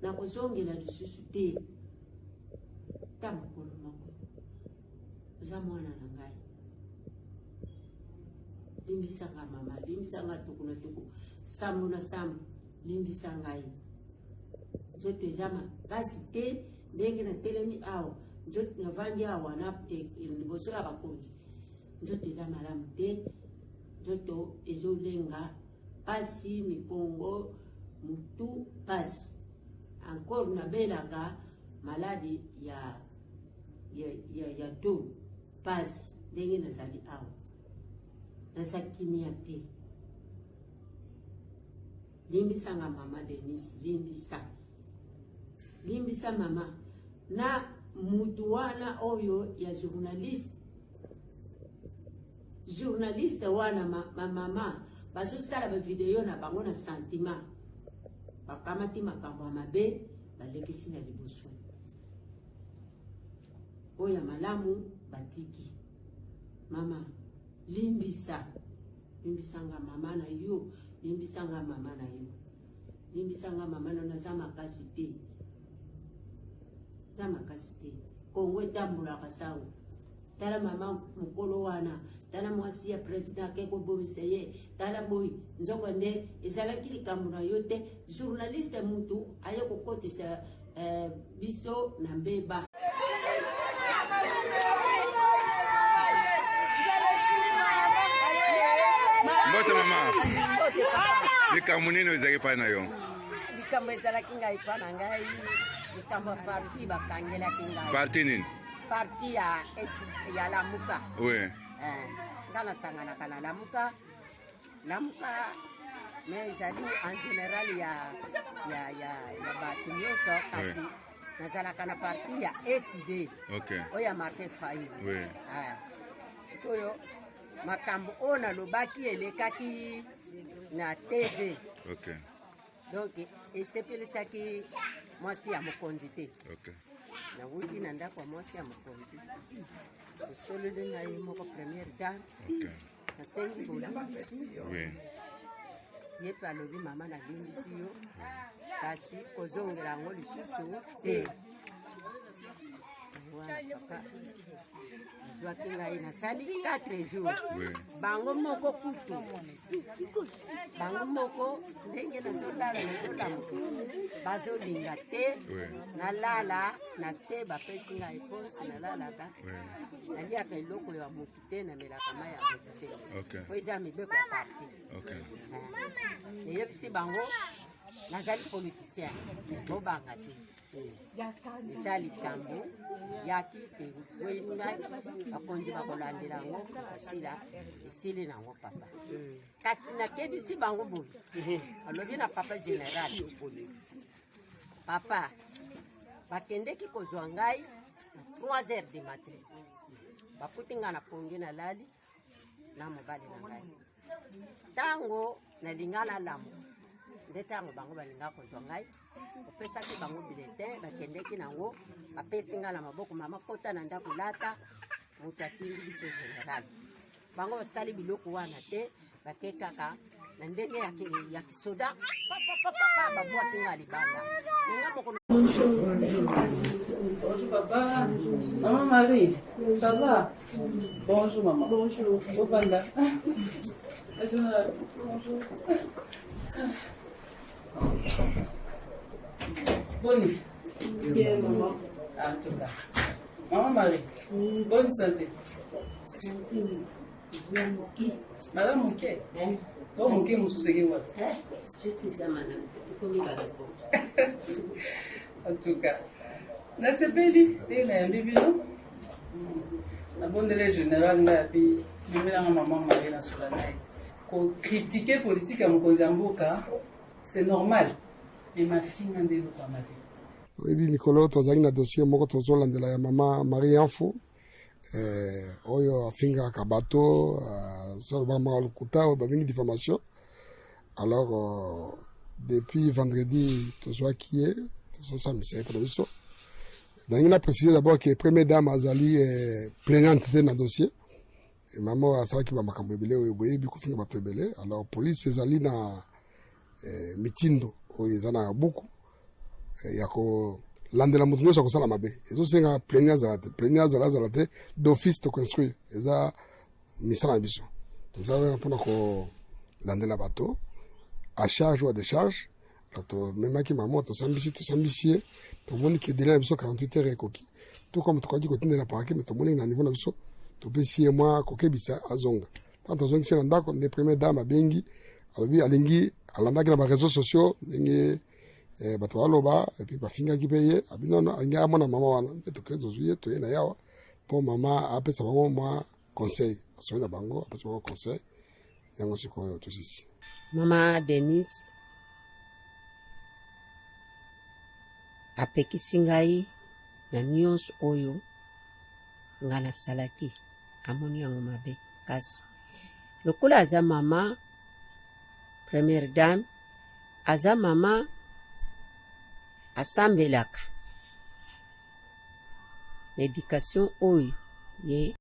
na kozongela lisusu te ta mokolo moko oza mwana na ngai limbisanga mama limbisanga tuku na tuku sambo na sambo limbisa ngai nzoto eza makasi te ndenge na telemi awa nzoto navandi awa na liboso ya bakonzi nzoto eza malamu te nzoto ezolenga pasi mikongo mutu pasi encore nabelaka maladi ya to pasi ndenge nazali awa nasakimia te limbisanga mama Denise limbisa mama na mutu wana oyo ya journaliste wana mama bazosala bavideo na bango na sentiment bakamati makambo ya mabe balekisi na liboso oyo malamu batiki mama limbisanga mama na yo limbisanga mama na yo limbisanga mama na naza makasi te kongo etambulaka sango tala mama mokolo wana tala mwasi ya president akeko bomisa ye tala boyi nzoko nde ezalaki likambo na yo te journaliste mutu aye kokotisa biso na mbeba mbote mama likambo nini ezalaki pa na yo likambo ezalaki ngai pa na ngai likambo ya parti bakangelaki ngai parti nini parti ya Lamuka oui nga nasanganaka na Lamuka mais ezali en général ya bato nyonso kasi nazalaka na parti ya SD oyo ya Martin Fayulu sikoyo makambo oyo nalobaki elekaki na TV donc esepelisaki mwasi ya mokonzi te nawuti na ndako ya mwasi ya mokonzi osololi na ye moko première dame nasengi bolimbisi ye mpe alobi mama nalimbisi yo kasi kozongela yango lisusu te wana papa nazwaki ngai nasali 4 jours bango moko kutu bango moko ndenge nazolala bazolinga te nalala na se bapesi ngai eponse nalalaka naliaka eloko ya motu te namelaka mai ya motu te po eza mibeko ya parti eyebisi bango nazali politicien bobanga te eza likambo yaki ekwei ngai bakonzi bakolandela yango kosila esili nango papa kasi nakebisi bango boye alobi na papa général papa bakendeki kozwa ngai na 3h du matin baputi ngai na pongi na lali na mobali na ngai ntango nalinga nalamu nde ntango bango balinga kozwa ngai opesaki bango bulletin bakendeki nango bapesi ngai na maboko mama kota na ndako lata moto atindi biso général bango basali biloko wana te bake kaka na ndenge ya kisoda babwaki ngai libanda nenga moko. Bonjour papa. Maman Marie, ça va? Bonjour maman. Bonjour. Au panda. Bonjour. Bonne. Bien maman. En tout cas. Maman Marie, bonne santé. Santé. Bien moqué. Madame Moquet. Bon Moquet Moussoussé what? Je te dis madame, tu connais pas le bon. En tout cas. Na sepeli te na yambi bino na bondele général ngapi mimi na maman Marie na Solanai ko critiquer politique ya mokonzi ya mboka c'est normal mais ma fille ndelo kwa mabe oui mikolo tozali na dossier moko tozolandela ya mama Marie Info oyo afinga kabato solo ba lukuta ba bingi diffamation alors depuis vendredi tozwaki tozosa mise pour biso. Donc, on a précisé d'abord que la première dame a zali plaignante dans le dossier. Et maman a savoir qu'il va m'accompagner au boye, beaucoup finir battre belé. Alors, police zali na mitindo, ils en a beaucoup. ya kolandela moto nyonso akosala mabe ezosenga plaignant azala te d'office toconstruire eza misala na biso toza mpona kolandela bato à charge ou à décharge tomemaki mama tosambisi ye tomoni ke délai na biso 48 heures ekoki to comme tokaki kotindela paraki me tomoni na niveau na biso topesi ye mwa kokebisa azonga tant tozongisi na ndako nde première dame abengi alobi alingi alandaki na bareseau sociaux ndenge bato baloba epuis bafingaki mpe ye abi nono alingi amona mama wana nde tokei tozwi ye toye na yawa mpo mama apesa bango mwa conseil asoi na bango apesa bango conseil yango sikoyo tosisi mama Denis apekisi ngai na nyonso oyo nga nasalaki amoni yango mabe kasi lokola aza mama première dame aza mama asambelaka éducation oyo ye